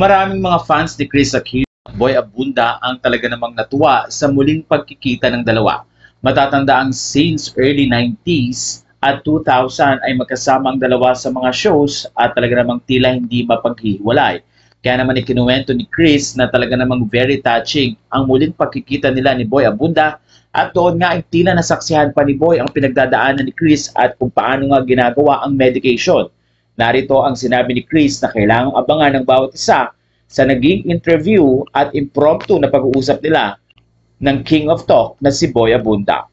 Maraming mga fans ni Chris Aquino at Boy Abunda ang talaga namang natuwa sa muling pagkikita ng dalawa. Matatanda ang since early 90s at 2000 ay magkasama ang dalawa sa mga shows at talaga namang tila hindi mapaghiwalay. Kaya naman ikinuwento ni Chris na talaga namang very touching ang muling pagkikita nila ni Boy Abunda at doon nga ay tila nasaksihan pa ni Boy ang pinagdadaanan ni Chris at kung paano nga ginagawa ang medication. Narito ang sinabi ni Chris na kailangang abangan ng bawat isa sa naging interview at impromptu na pag-uusap nila ng King of Talk na si Boy Abunda.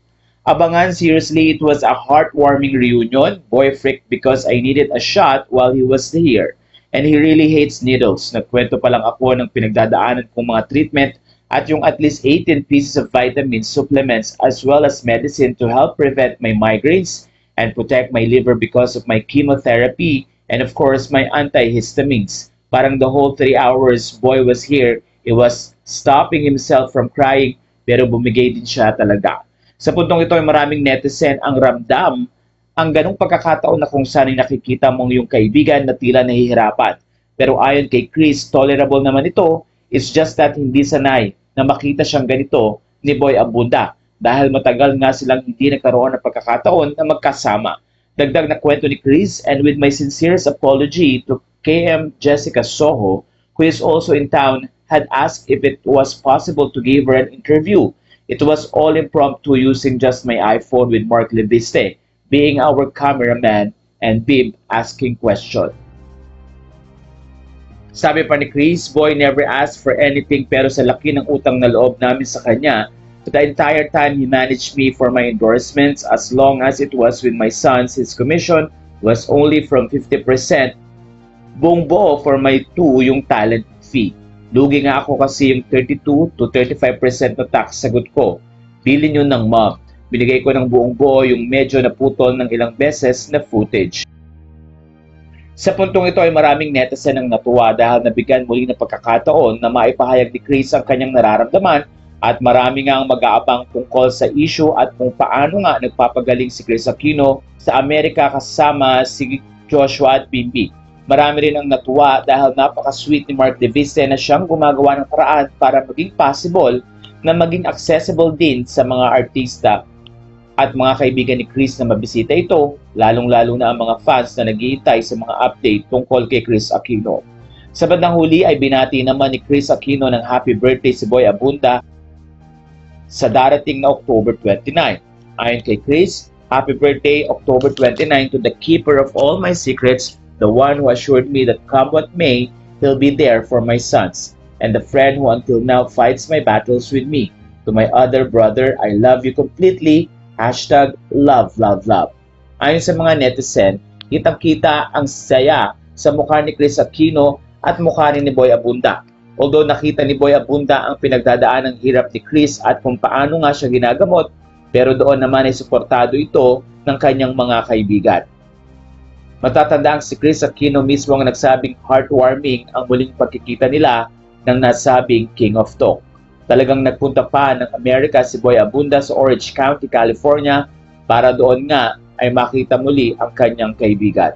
Abangan, seriously, it was a heartwarming reunion. Boy freaked because I needed a shot while he was here. And he really hates needles. Nagkwento pa lang ako ng pinagdadaanan kong mga treatment at yung at least 18 pieces of vitamins, supplements, as well as medicine to help prevent my migraines and protect my liver because of my chemotherapy and of course my antihistamines. Parang the whole 3 hours Boy was here, he was stopping himself from crying pero bumigay din siya talaga. Sa puntong ito ay maraming netizen ang ramdam ang ganong pagkakataon na kung saan ay nakikita mong yung kaibigan na tila nahihirapan. Pero ayon kay Chris, tolerable naman ito, it's just that hindi sanay na makita siyang ganito ni Boy Abunda. Dahil matagal nga silang hindi nagkaroon ng pagkakataon na magkasama. Dagdag na kwento ni Chris, and with my sincerest apology to KM Jessica Soho, who is also in town, had asked if it was possible to give her an interview. It was all impromptu using just my iPhone with Mark Leviste being our cameraman and Bib asking question. Sabi pa ni Chris, Boy never asked for anything pero sa laki ng utang na loob namin sa kanya, the entire time he managed me for my endorsements as long as it was with my sons. His commission was only from 50%. Buong buo for my 2 yung talent fee. Lugi nga ako kasi yung 32 to 35% na tax sagot ko. Bilin yun ng mom. Binigay ko ng buong buo yung medyo naputol ng ilang beses na footage. Sa puntong ito ay maraming netizen ang natuwa dahil nabigyan muli ng pagkakataon na maipahayag ni Chris ang kanyang nararamdaman. At marami nga ang mag-aabang tungkol sa issue at kung paano nga nagpapagaling si Chris Aquino sa Amerika kasama si Joshua at Bimbi. Marami rin ang natuwa dahil napaka-sweet ni Mark Leviste na siyang gumagawa ng paraan para maging possible na maging accessible din sa mga artista at mga kaibigan ni Chris na mabisita ito, lalong-lalo na ang mga fans na naghihintay sa mga update tungkol kay Chris Aquino. Sa bandang huli ay binati naman ni Chris Aquino ng happy birthday si Boy Abunda sa darating na October 29. Ayon kay Chris, happy birthday October 29 to the keeper of all my secrets, the one who assured me that come what may, he'll be there for my sons, and the friend who until now fights my battles with me. To my other brother, I love you completely. #love, love, love. Ayon sa mga netizen, kitang-kita ang saya sa mukha ni Chris Aquino at mukha ni Boy Abunda. Although nakita ni Boy Abunda ang pinagdadaan ng hirap ni Chris at kung paano nga siya ginagamot, pero doon naman ay suportado ito ng kanyang mga kaibigan. Matatanda ang si Chris Aquino mismo ang nagsabing heartwarming ang muling pagkikita nila ng nasabing King of Talk. Talagang nagpunta pa ng Amerika si Boy Abunda sa Orange County, California para doon nga ay makita muli ang kanyang kaibigan.